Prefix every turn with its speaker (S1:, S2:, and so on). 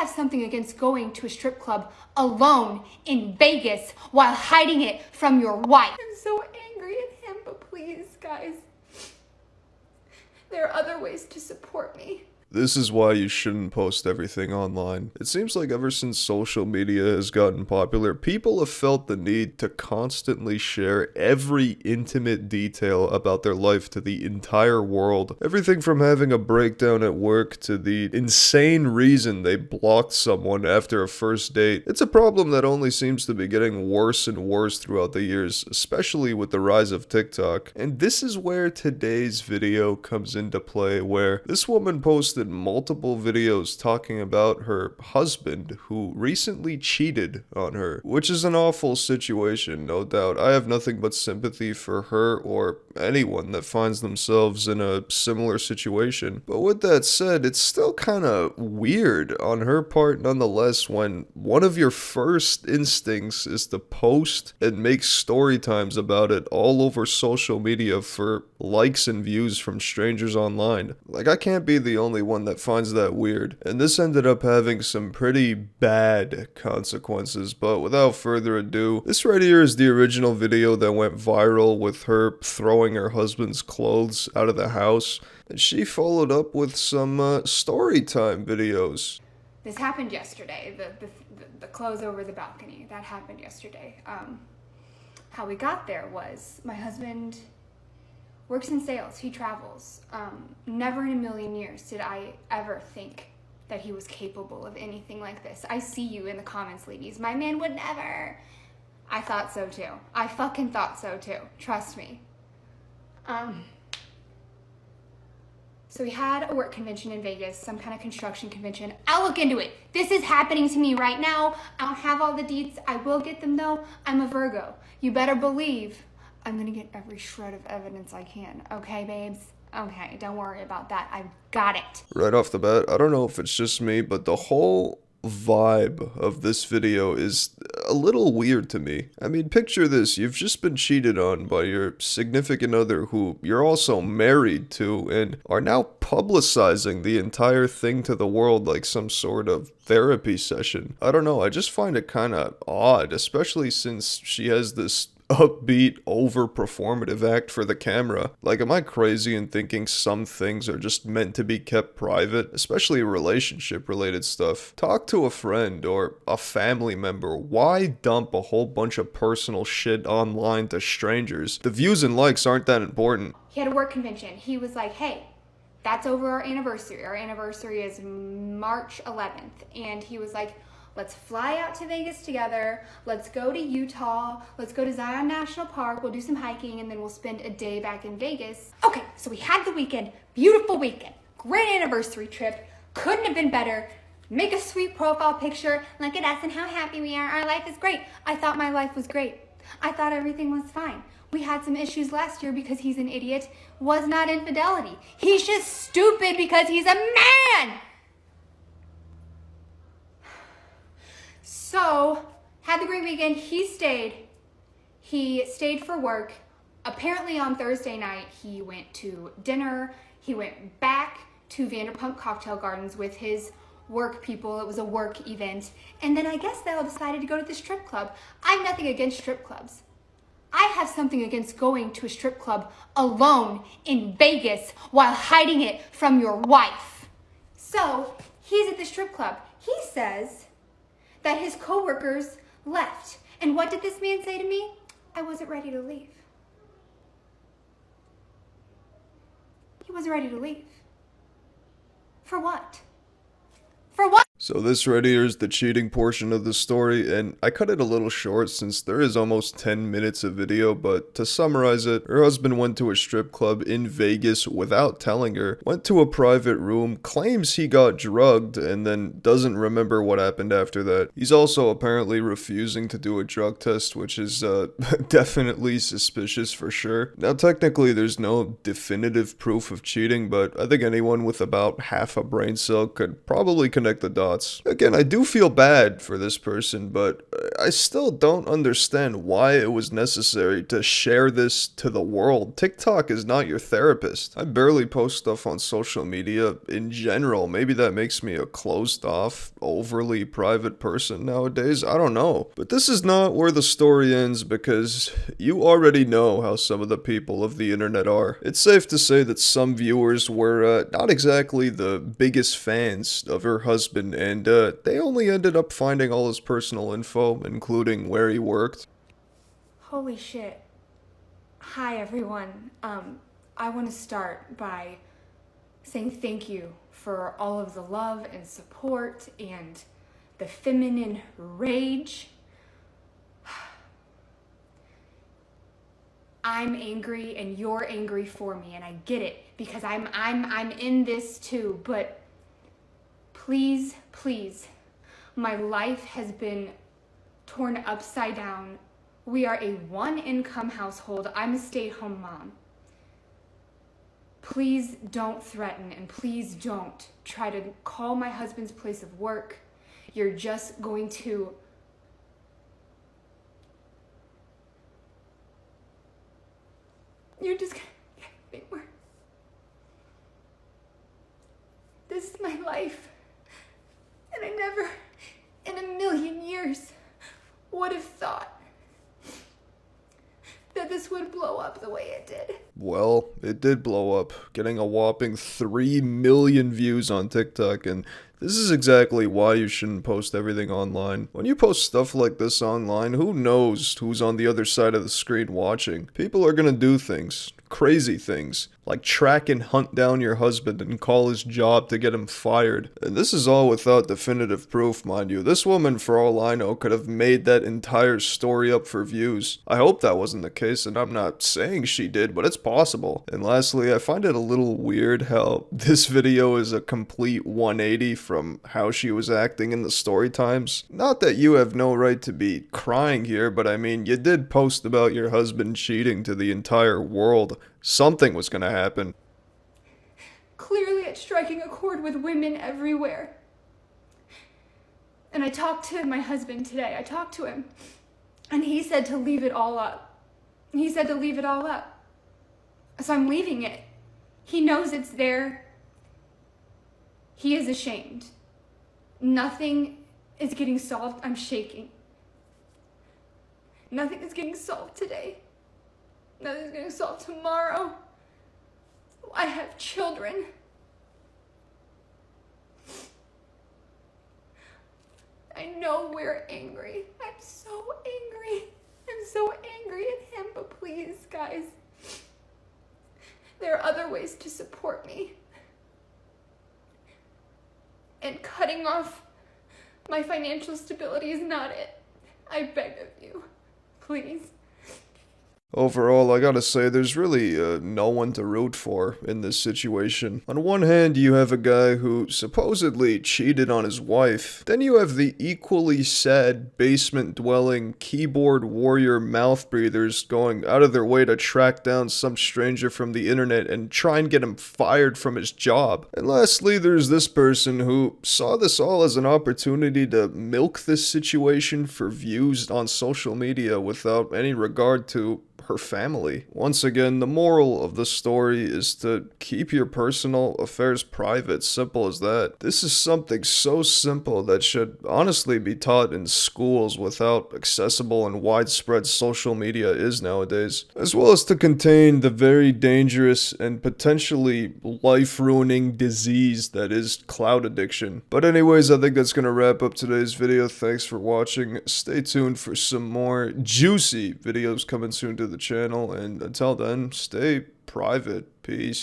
S1: have something against going to a strip club alone in Vegas while hiding it from your wife. I'm so angry at him, but please, guys, there are other ways to support me.
S2: This is why you shouldn't post everything online. It seems like ever since social media has gotten popular, people have felt the need to constantly share every intimate detail about their life to the entire world. Everything from having a breakdown at work to the insane reason they blocked someone after a first date. It's a problem that only seems to be getting worse and worse throughout the years, especially with the rise of TikTok. And this is where today's video comes into play, where this woman posted multiple videos talking about her husband who recently cheated on her, which is an awful situation, no doubt. I have nothing but sympathy for her or anyone that finds themselves in a similar situation. But with that said, it's still kind of weird on her part nonetheless when one of your first instincts is to post and make story times about it all over social media for likes and views from strangers online. Like, I can't be the only one that finds that weird. And this ended up having some pretty bad consequences, but without further ado, this right here is the original video that went viral with her throwing her husband's clothes out of the house. And she followed up with some story time videos.
S1: This happened yesterday, the clothes over the balcony, that happened yesterday. How we got there was my husband works in sales, he travels. Never in a million years did I ever think that he was capable of anything like this. I see you in the comments, ladies. My man would never. I thought so too. I fucking thought so too. Trust me. So we had a work convention in Vegas, some kind of construction convention. I'll look into it. This is happening to me right now. I don't have all the deets. I will get them though. I'm a Virgo. You better believe I'm gonna get every shred of evidence I can. Okay, babes? Okay, don't worry about that. I've got it.
S2: Right off the bat, I don't know if it's just me, but the whole vibe of this video is a little weird to me. I mean, picture this. You've just been cheated on by your significant other who you're also married to and are now publicizing the entire thing to the world like some sort of therapy session. I don't know. I just find it kind of odd, especially since she has this upbeat, over-performative act for the camera. Like, am I crazy in thinking some things are just meant to be kept private, especially relationship-related stuff? Talk to a friend or a family member. Why dump a whole bunch of personal shit online to strangers? The views and likes aren't that important.
S1: He had a work convention. He was like, hey, that's over our anniversary. Our anniversary is March 11th. And he was like, let's fly out to Vegas together. Let's go to Utah. Let's go to Zion National Park. We'll do some hiking and then we'll spend a day back in Vegas. Okay, so we had the weekend, beautiful weekend, great anniversary trip. Couldn't have been better. Make a sweet profile picture. Look at us and how happy we are. Our life is great. I thought my life was great. I thought everything was fine. We had some issues last year because he's an idiot. Was not infidelity. He's just stupid because he's a man. So, had the great weekend. He stayed for work. Apparently on Thursday night, he went to dinner. He went back to Vanderpump Cocktail Gardens with his work people. It was a work event. And then I guess they all decided to go to the strip club. I have nothing against strip clubs. I have something against going to a strip club alone in Vegas while hiding it from your wife. So, he's at the strip club. He says that his coworkers left. And what did this man say to me? I wasn't ready to leave. He wasn't ready to leave. For what? For what?
S2: So this right here is the cheating portion of the story, and I cut it a little short since there is almost 10 minutes of video, but to summarize it, her husband went to a strip club in Vegas without telling her, went to a private room, claims he got drugged, and then doesn't remember what happened after that. He's also apparently refusing to do a drug test, which is definitely suspicious for sure. Now technically there's no definitive proof of cheating, but I think anyone with about half a brain cell could probably connect the dots. Again, I do feel bad for this person, but I still don't understand why it was necessary to share this to the world. TikTok is not your therapist. I barely post stuff on social media in general. Maybe that makes me a closed off, overly private person nowadays. I don't know. But this is not where the story ends, because you already know how some of the people of the internet are. It's safe to say that some viewers were not exactly the biggest fans of her husband, and they only ended up finding all his personal info, including where he worked.
S1: Holy shit. Hi everyone. I want to start by saying thank you for all of the love and support and the feminine rage. I'm angry and you're angry for me, and I get it because I'm in this too, but please, my life has been torn upside down. We are a one-income household. I'm a stay-at-home mom. Please don't threaten, and please don't try to call my husband's place of work. You're just going to get me worse. This is my life, and I never in a million years would have thought that this would blow up the way it did.
S2: Well, it did blow up, getting a whopping 3 million views on TikTok, and this is exactly why you shouldn't post everything online. When you post stuff like this online, who knows who's on the other side of the screen watching? People are gonna do things, crazy things, like track and hunt down your husband and call his job to get him fired. And this is all without definitive proof, mind you. This woman, for all I know, could have made that entire story up for views. I hope that wasn't the case, and I'm not saying she did, but it's possible. And lastly, I find it a little weird how this video is a complete 180 from how she was acting in the story times. Not that you have no right to be crying here, but I mean, you did post about your husband cheating to the entire world. Something was gonna happen.
S1: Clearly it's striking a chord with women everywhere. And I talked to my husband today. I talked to him, and he said to leave it all up. He said to leave it all up. So I'm leaving it. He knows it's there. He is ashamed. Nothing is getting solved. I'm shaking. Nothing is getting solved today. Nothing's getting solved tomorrow. I have children. I know we're angry. I'm so angry. I'm so angry at him, but please, guys, there are other ways to support me. And cutting off my financial stability is not it. I beg of you, please.
S2: Overall, I gotta say, there's really no one to root for in this situation. On one hand, you have a guy who supposedly cheated on his wife. Then you have the equally sad, basement-dwelling, keyboard warrior mouth breathers going out of their way to track down some stranger from the internet and try and get him fired from his job. And lastly, there's this person who saw this all as an opportunity to milk this situation for views on social media without any regard to her family. Once again, the moral of the story is to keep your personal affairs private. Simple as that. This is something so simple that should honestly be taught in schools with how accessible and widespread social media is nowadays, as well as to contain the very dangerous and potentially life-ruining disease that is cloud addiction. But anyways, I think that's gonna wrap up today's video. Thanks for watching. Stay tuned for some more juicy videos coming soon to the channel, and until then, stay private. Peace.